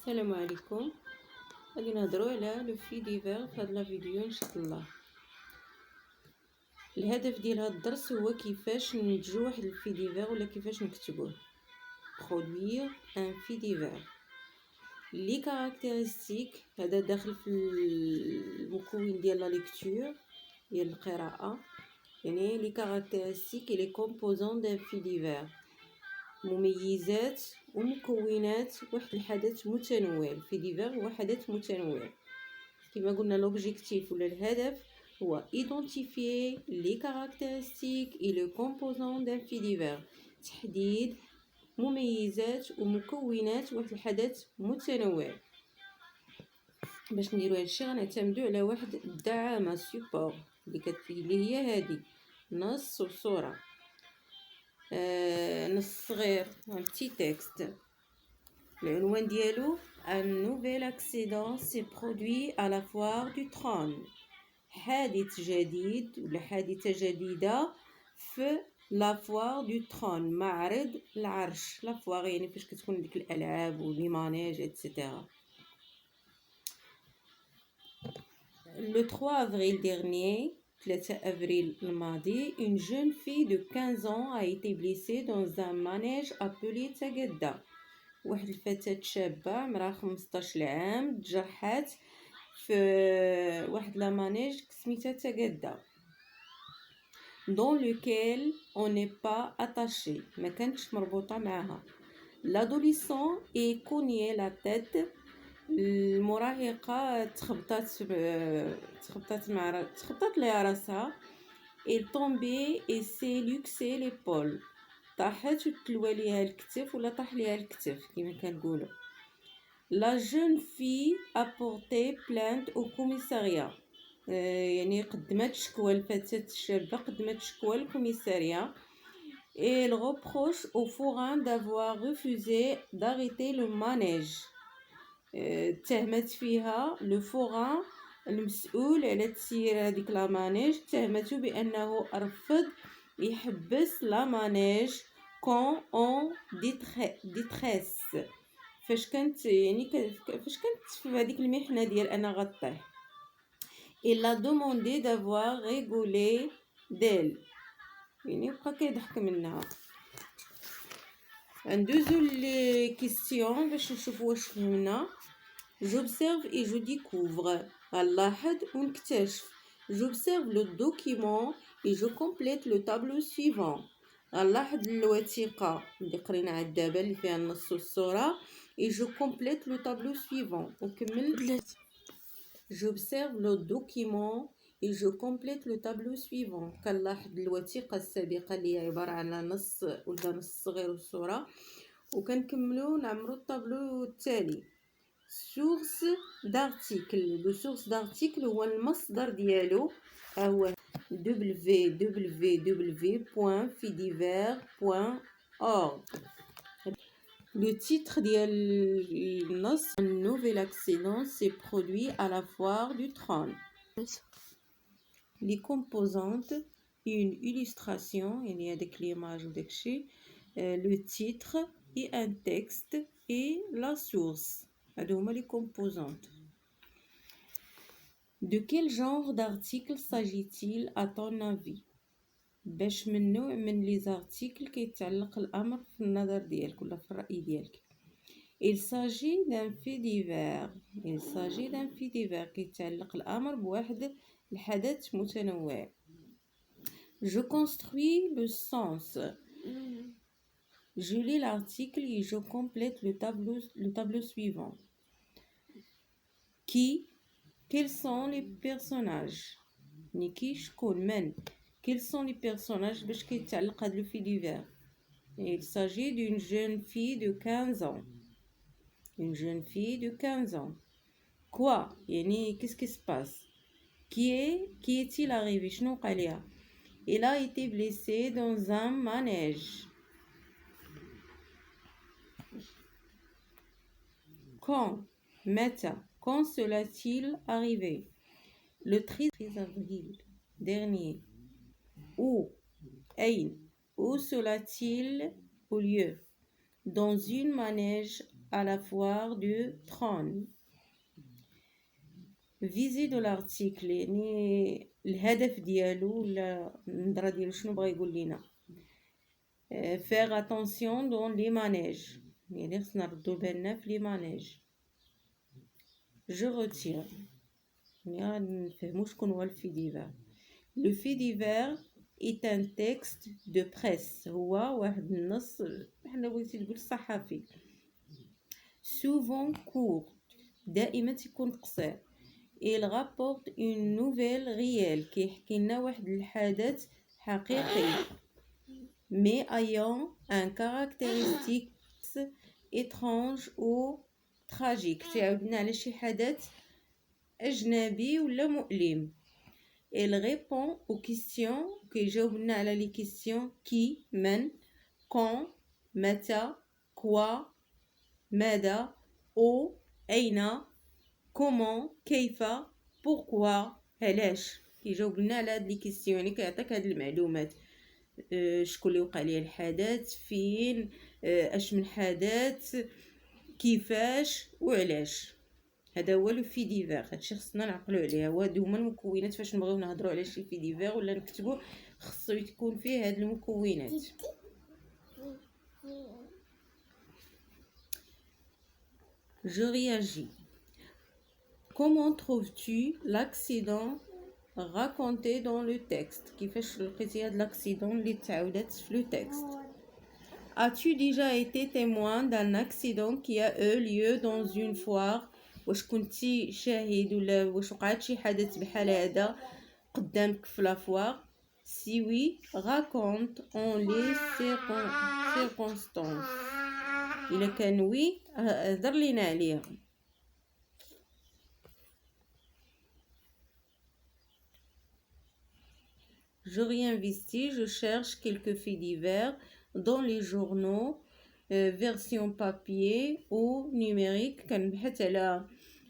السلام عليكم. غادي نهضروا على لو في ديفير في هاد لا فيديو ان شاء الله. الهدف ديال هاد الدرس هو كيفاش ننتجو واحد الفي ديفير ولا كيفاش نكتبوه. برودوير ان في ديفير. لي كاركتيرستيك هذا داخل في المكون ديال لا ليكتور ديال القراءه، يعني لي كاركتيرستيك لي كومبوزون دان في ديفير، مميزات ومكونات واحد الحدث متنوع. في ديفير هو حدث متنوع. كما قلنا لوبجيكتيف ولا الهدف هو identifier les caractéristiques et le composant d'un fait divers، تحديد مميزات ومكونات واحد الحدث متنوع. باش نديرو هادشي غنعتمدو على واحد الدعامة سوبور اللي هي هادي نص وصورة. نص صغير un petit texte. العنوان ديالو un nouvel accident s'est produit à la foire du trône. حادث جديد ولا حادثة جديدة في لا فوار دو ترون، معرض العرش. لا فوار يعني فاش كتكون ديك الالعاب ولي مانيج ايتترا. Le 3 avril dernier, 3 avril الماضي, une jeune fille de 15 ans a été blessée dans un manège appelé تاقدا. واحد الفتاة شابة عمرها 15 عام تجرحات في واحد لا مانيج سميتها تاقدا. dans lequel on n'est pas attaché، ما كانتش مربوطة معها. l'adolescent est cogné la tête، المراهقة تخبطات لها راسها. elle tombait et s'est luxé l'épaule، طاحت وتلوى ليها الكتف ولا طاح ليها الكتف كما كنقولوا. la jeune fille a porté plainte au commissariat، يعني قدمت شكوى. الفتاة الشابة قدمت شكوى للكوميسارية. et elle reproche au forain d'avoir refusé d'arrêter le manège، اتهمت فيها لو فوران المسؤول على تسيير هذيك لا مانيج، اتهمته بانه رفض يحبس لا مانيج كون اون ديتريس، فاش كانت في هذيك المحنه ديال انا غطيح. il a demandé d'avoir rigolé d'elle، يعني بقى كيضحك منها. ندوزو لي كيستيون باش نشوفوا واش فهمنا. j'observe et je découvre، غنلاحظ ونكتشف. j'observe le document et je complète le tableau suivant، غنلاحظ الوثيقة اللي قريناها دابا اللي فيها النص والصورة. et je complète le tableau suivant، وكمل. j'observe le document et je complète le tableau suivant، كنلاحظ الوثيقة السابقة اللي هي عبارة على نص ولا نص صغير والصورة، وكنكملو نعمرو الطابلو التالي. source d'article، le source d'article هو المصدر ديالو هو www.fidiver.org. le titre ديال النص un nouvel accident s'est produit à la foire du trône. les composantes une illustration يعني هذاك l'image وداكشي، le titre et un texte et la source. هادو هما les composantes. de quel genre d'article s'agit-il à ton avis؟ باش من نوع من لي زارتيكل كيتعلق الامر في النظر ديالك ولا في الراي ديالك. il s'agit d'un fait divers، il s'agit d'un fait divers كيتعلق الامر بواحد الحدث متنوع. je construis le sens، je lis l'article et je complète le tableau suivant. qui quels sont les personnages، نيكي شكون من. quels sont les personnages باش كيتعلق هاد لو في ديفير. il s'agit d'une jeune fille de 15 ans، une jeune fille de 15 ans. quoi يعني qu'est-ce qui se passe. qui est-il arrivé، شنو وقع ليها. il a été blessé dans un manège. quand متى quand cela est-il arrivé. le 13 avril dernier. où أين où cela est-il au lieu. dans une manège à la foire du trône. فيزي دو لارتيكل يعني الهدف ديالو ولا النظرة ديالو شنو بغا يقول لينا. faire attention dans les manèges يعني خصنا نردو بالنا في لي مانيج. je retire يعني نفهمو شكون هو الفي ديفير. le fait divers est un texte de presse هو واحد النص بحال بغيتي تقول صحفي. souvent court دائما تيكون قصير. il rapporte une nouvelle réelle كيحكي لنا واحد الحدث حقيقي mais ayant un caractéristique étrange ou tragique تعاودنا على شي حدث أجنبي ولا مؤلم. il répond aux questions كيجاوبنا على لي questions qui من quand متى quoi ماذا où أين comment كيف pourquoi علاش كيجاوب لنا على هاد لي كيسيون يعني كيعطيك هاد المعلومات. شكون اللي وقع ليه الحدث فين اش من حدث كيفاش وعلاش. هذا هو لو في ديفير. هادشي خصنا نعقلوا عليه. هادو هما المكونات فاش نبغيو نهضروا على شي في ديفير ولا نكتبوا خصو يكون فيه هاد المكونات. je réagis. Comment trouves-tu l'accident raconté dans le texte كيفاش لقيتي هاد l'accident اللي تعاودت في le texte. As-tu déjà été témoin d'un accident qui a eu lieu dans une foire واش كنتي شاهد ولا واش وقعت شي حدث بحال هذا قدامك في لافوار. si oui raconte en les circonstances إلا كان وي هضر لينا عليها. je réinvestis, je cherche quelques faits divers dans les journaux version papier ou numérique. كنبحث على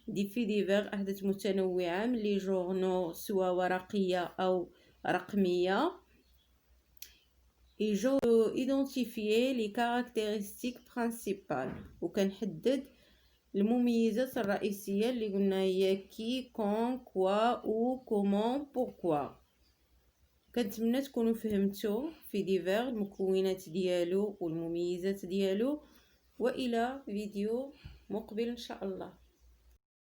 دي في ديفير أحداث متنوعة من لي جورنو سواء ورقية أو رقمية. et je identifier les caractéristiques principales وكنحدد المميزات الرئيسية اللي قلنا هي كي كون كوا او كومون بوركوا. كنتمنى تكونوا فهمتوا في ديفير المكونات ديالو والمميزات ديالو. والى فيديو مقبل ان شاء الله.